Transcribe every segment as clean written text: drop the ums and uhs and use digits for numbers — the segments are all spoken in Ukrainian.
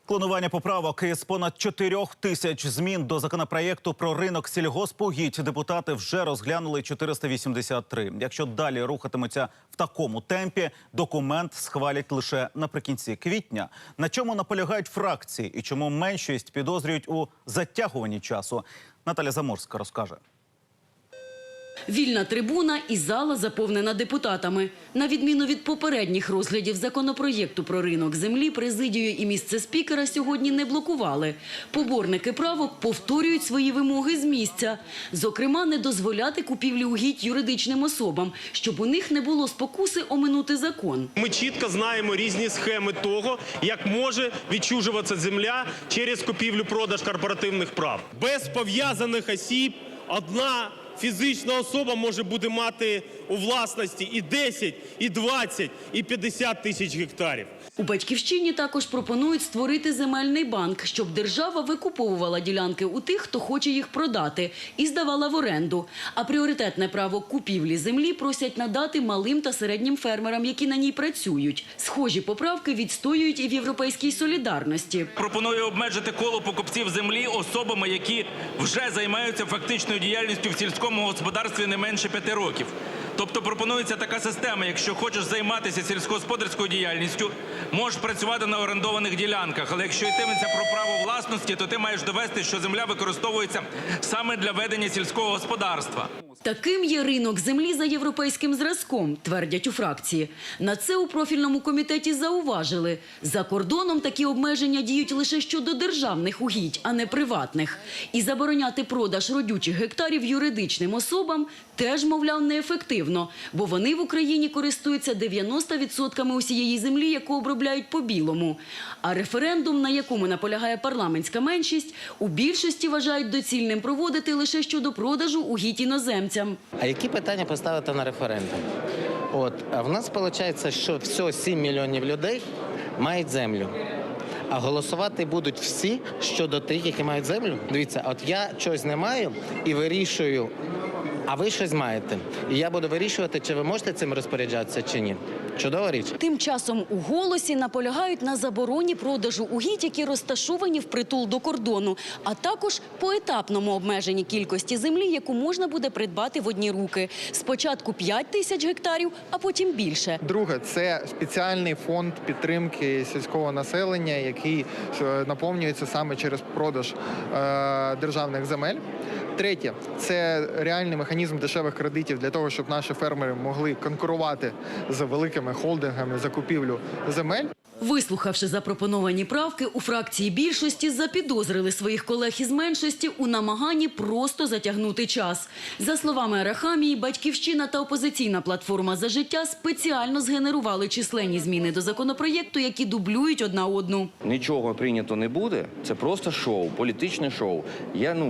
Клонування поправок із понад 4 тисяч змін до законопроєкту про ринок сільгоспугідь депутати вже розглянули 483. Якщо далі рухатимуться в такому темпі, документ схвалять лише наприкінці квітня. На чому наполягають фракції і чому меншість підозрюють у затягуванні часу? Наталя Заморська розкаже. Вільна трибуна і зала заповнена депутатами. На відміну від попередніх розглядів законопроєкту про ринок землі, президію і місце спікера сьогодні не блокували. Поборники правок повторюють свої вимоги з місця. Зокрема, не дозволяти купівлі угідь юридичним особам, щоб у них не було спокуси оминути закон. Ми чітко знаємо різні схеми того, як може відчужуватися земля через купівлю-продаж корпоративних прав. Без пов'язаних осіб одна фізична особа може буде мати у власності і 10, і 20, і 50 тисяч гектарів. У «Батьківщині» також пропонують створити земельний банк, щоб держава викуповувала ділянки у тих, хто хоче їх продати, і здавала в оренду. А пріоритетне право купівлі землі просять надати малим та середнім фермерам, які на ній працюють. Схожі поправки відстоюють і в «Європейській солідарності». Пропоную обмежити коло покупців землі особами, які вже займаються фактичною діяльністю в сільському господарстві не менше 5 років. Тобто пропонується така система: якщо хочеш займатися сільськогосподарською діяльністю, можеш працювати на орендованих ділянках, але якщо йтиметься про право власності, то ти маєш довести, що земля використовується саме для ведення сільського господарства. Таким є ринок землі за європейським зразком, твердять у фракції. На це у профільному комітеті зауважили. За кордоном такі обмеження діють лише щодо державних угідь, а не приватних. І забороняти продаж родючих гектарів юридичним особам теж, мовляв, неефективно, бо вони в Україні користуються 90% усієї землі, яку обробляють по-білому. А референдум, на якому наполягає парламентська меншість, у більшості вважають доцільним проводити лише щодо продажу угідь іноземцям. А які питання поставити на референдум? А в нас виходить, що всього 7 мільйонів людей мають землю. А голосувати будуть всі щодо тих, які мають землю. Дивіться, от я щось не маю і вирішую, а ви щось маєте. І я буду вирішувати, чи ви можете цим розпоряджатися, чи ні. Чудова річ. Тим часом у «Голосі» наполягають на забороні продажу угідь, які розташовані впритул до кордону, а також поетапному обмеженні кількості землі, яку можна буде придбати в одні руки. Спочатку 5 тисяч гектарів, а потім більше. Друге – це спеціальний фонд підтримки сільського населення, який наповнюється саме через продаж державних земель. Третє – це реальний механізм дешевих кредитів для того, щоб наші фермери могли конкурувати з великими холдингами за купівлю земель. Вислухавши запропоновані правки, у фракції більшості запідозрили своїх колег із меншості у намаганні просто затягнути час. За словами Арахамії, «Батьківщина» та «Опозиційна платформа За життя» спеціально згенерували численні зміни до законопроєкту, які дублюють одна одну. Нічого прийнято не буде, це просто шоу, політичне шоу.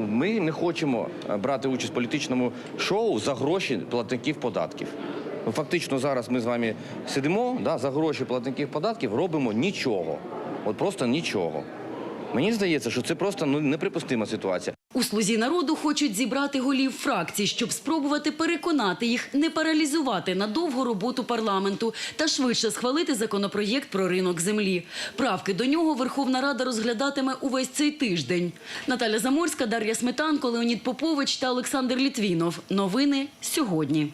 Ми не хочемо брати участь в політичному шоу за гроші платників податків. Фактично зараз ми з вами сидимо, за гроші платників податків робимо нічого. От просто нічого. Мені здається, що це просто неприпустима ситуація. У «Слузі народу» хочуть зібрати голів фракцій, щоб спробувати переконати їх не паралізувати надовго роботу парламенту та швидше схвалити законопроєкт про ринок землі. Правки до нього Верховна Рада розглядатиме увесь цей тиждень. Наталя Заморська, Дар'я Сметанко, Леонід Попович та Олександр Літвінов. Новини сьогодні.